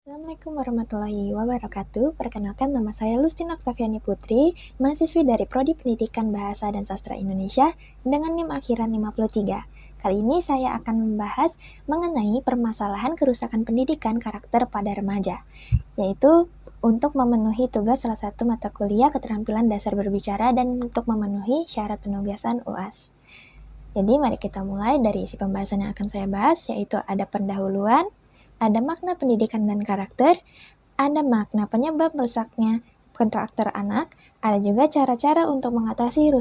Assalamualaikum warahmatullahi wabarakatuh. Perkenalkan, nama saya Lustin Oktaviani Putri, mahasiswi dari Prodi Pendidikan Bahasa dan Sastra Indonesia dengan NIM akhiran 53. Kali ini saya akan membahas mengenai permasalahan kerusakan pendidikan karakter pada remaja, yaitu untuk memenuhi tugas salah satu mata kuliah keterampilan dasar berbicara dan untuk memenuhi syarat penugasan UAS. Jadi mari kita mulai dari isi pembahasan yang akan saya bahas, yaitu ada pendahuluan, ada makna pendidikan dan karakter, ada makna penyebab rusaknya karakter anak, ada juga cara-cara untuk mengatasi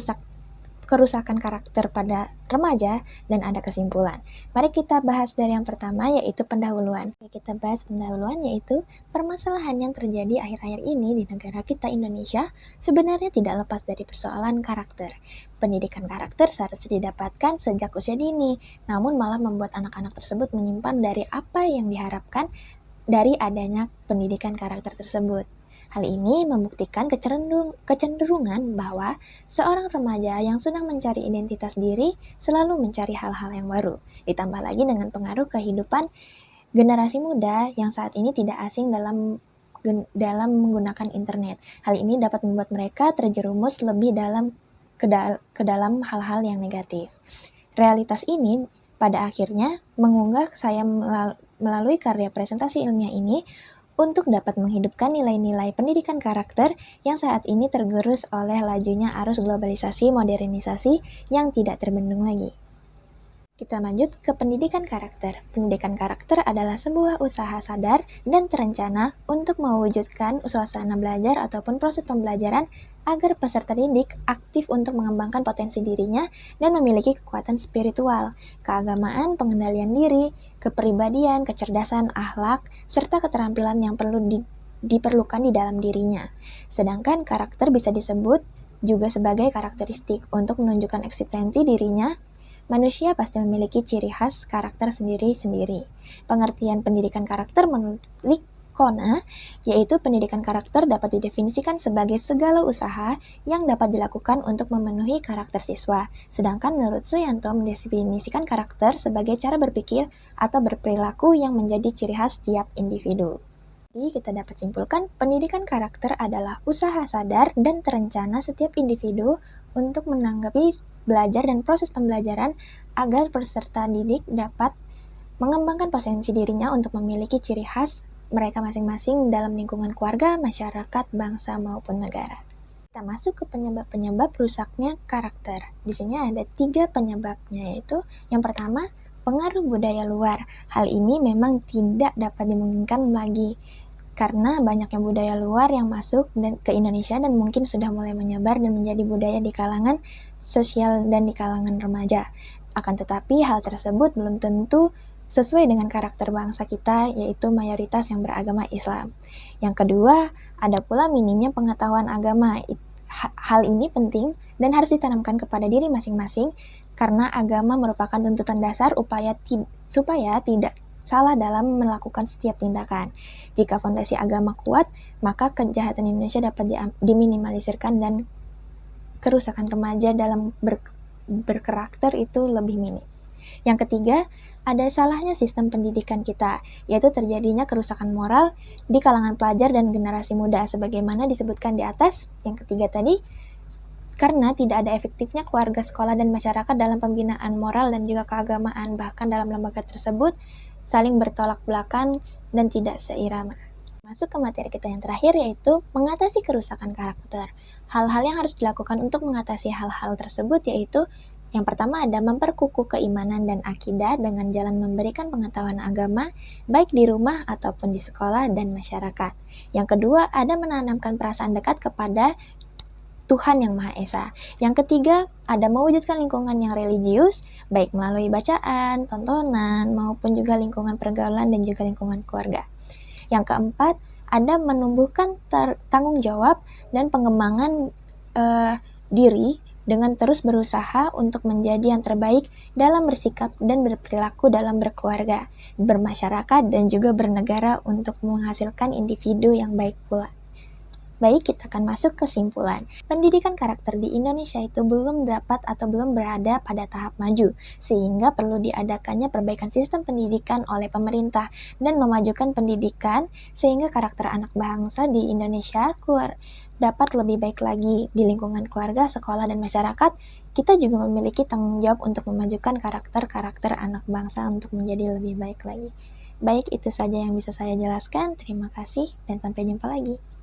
kerusakan karakter pada remaja, dan ada kesimpulan. Mari kita bahas dari yang pertama, yaitu pendahuluan. Kita bahas pendahuluan, yaitu permasalahan yang terjadi akhir-akhir ini di negara kita Indonesia sebenarnya tidak lepas dari persoalan karakter. Pendidikan karakter seharusnya didapatkan sejak usia dini, namun malah membuat anak-anak tersebut menyimpan dari apa yang diharapkan dari adanya pendidikan karakter tersebut. Hal ini membuktikan kecenderungan bahwa seorang remaja yang sedang mencari identitas diri selalu mencari hal-hal yang baru. Ditambah lagi dengan pengaruh kehidupan generasi muda yang saat ini tidak asing dalam menggunakan internet. Hal ini dapat membuat mereka terjerumus lebih ke dalam hal-hal yang negatif. Realitas ini pada akhirnya mengunggah saya melalui karya presentasi ilmiah ini untuk dapat menghidupkan nilai-nilai pendidikan karakter yang saat ini tergerus oleh lajunya arus globalisasi modernisasi yang tidak terbendung lagi. Kita lanjut ke pendidikan karakter. Pendidikan karakter adalah sebuah usaha sadar dan terencana untuk mewujudkan suasana belajar ataupun proses pembelajaran agar peserta didik aktif untuk mengembangkan potensi dirinya dan memiliki kekuatan spiritual, keagamaan, pengendalian diri, kepribadian, kecerdasan, akhlak, serta keterampilan yang diperlukan di dalam dirinya. Sedangkan karakter bisa disebut juga sebagai karakteristik untuk menunjukkan eksistensi dirinya. Manusia pasti memiliki ciri khas karakter sendiri-sendiri. Pengertian pendidikan karakter menurut Likona, yaitu pendidikan karakter dapat didefinisikan sebagai segala usaha yang dapat dilakukan untuk memenuhi karakter siswa. Sedangkan menurut Suyanto mendefinisikan karakter sebagai cara berpikir atau berperilaku yang menjadi ciri khas tiap individu. Jadi kita dapat simpulkan, pendidikan karakter adalah usaha sadar dan terencana setiap individu untuk menanggapi belajar dan proses pembelajaran agar peserta didik dapat mengembangkan potensi dirinya untuk memiliki ciri khas mereka masing-masing dalam lingkungan keluarga, masyarakat, bangsa, maupun negara. Kita masuk ke penyebab-penyebab rusaknya karakter. Di sini ada 3 penyebabnya, yaitu yang pertama, pengaruh budaya luar. Hal ini memang tidak dapat dimungkinkan lagi karena banyaknya budaya luar yang masuk ke Indonesia dan mungkin sudah mulai menyebar dan menjadi budaya di kalangan sosial dan di kalangan remaja. Akan tetapi hal tersebut belum tentu sesuai dengan karakter bangsa kita, yaitu mayoritas yang beragama Islam. Yang kedua, ada pula minimnya pengetahuan agama. Hal ini penting dan harus ditanamkan kepada diri masing-masing karena agama merupakan tuntutan dasar supaya tidak salah dalam melakukan setiap tindakan. Jika fondasi agama kuat, maka kejahatan Indonesia dapat diminimalisirkan dan kerusakan remaja dalam berkarakter itu lebih minim. Yang ketiga, ada salahnya sistem pendidikan kita, yaitu terjadinya kerusakan moral di kalangan pelajar dan generasi muda, sebagaimana disebutkan di atas. Yang ketiga tadi, karena tidak ada efektifnya keluarga, sekolah, dan masyarakat dalam pembinaan moral dan juga keagamaan, bahkan dalam lembaga tersebut saling bertolak belakang dan tidak seirama. Masuk ke materi kita yang terakhir, yaitu mengatasi kerusakan karakter. Hal-hal yang harus dilakukan untuk mengatasi hal-hal tersebut yaitu yang pertama ada memperkukuh keimanan dan akidah dengan jalan memberikan pengetahuan agama baik di rumah ataupun di sekolah dan masyarakat. Yang kedua ada menanamkan perasaan dekat kepada Tuhan Yang Maha Esa. Yang ketiga, ada mewujudkan lingkungan yang religius, baik melalui bacaan, tontonan, maupun juga lingkungan pergaulan dan juga lingkungan keluarga. Yang keempat, ada menumbuhkan tanggung jawab dan pengembangan diri dengan terus berusaha untuk menjadi yang terbaik dalam bersikap dan berperilaku dalam berkeluarga, bermasyarakat, dan juga bernegara untuk menghasilkan individu yang baik pula. Baik, kita akan masuk ke kesimpulan. Pendidikan karakter di Indonesia itu belum dapat atau belum berada pada tahap maju, sehingga perlu diadakannya perbaikan sistem pendidikan oleh pemerintah dan memajukan pendidikan sehingga karakter anak bangsa di Indonesia dapat lebih baik lagi di lingkungan keluarga, sekolah, dan masyarakat. Kita juga memiliki tanggung jawab untuk memajukan karakter-karakter anak bangsa untuk menjadi lebih baik lagi. Baik, itu saja yang bisa saya jelaskan. Terima kasih dan sampai jumpa lagi.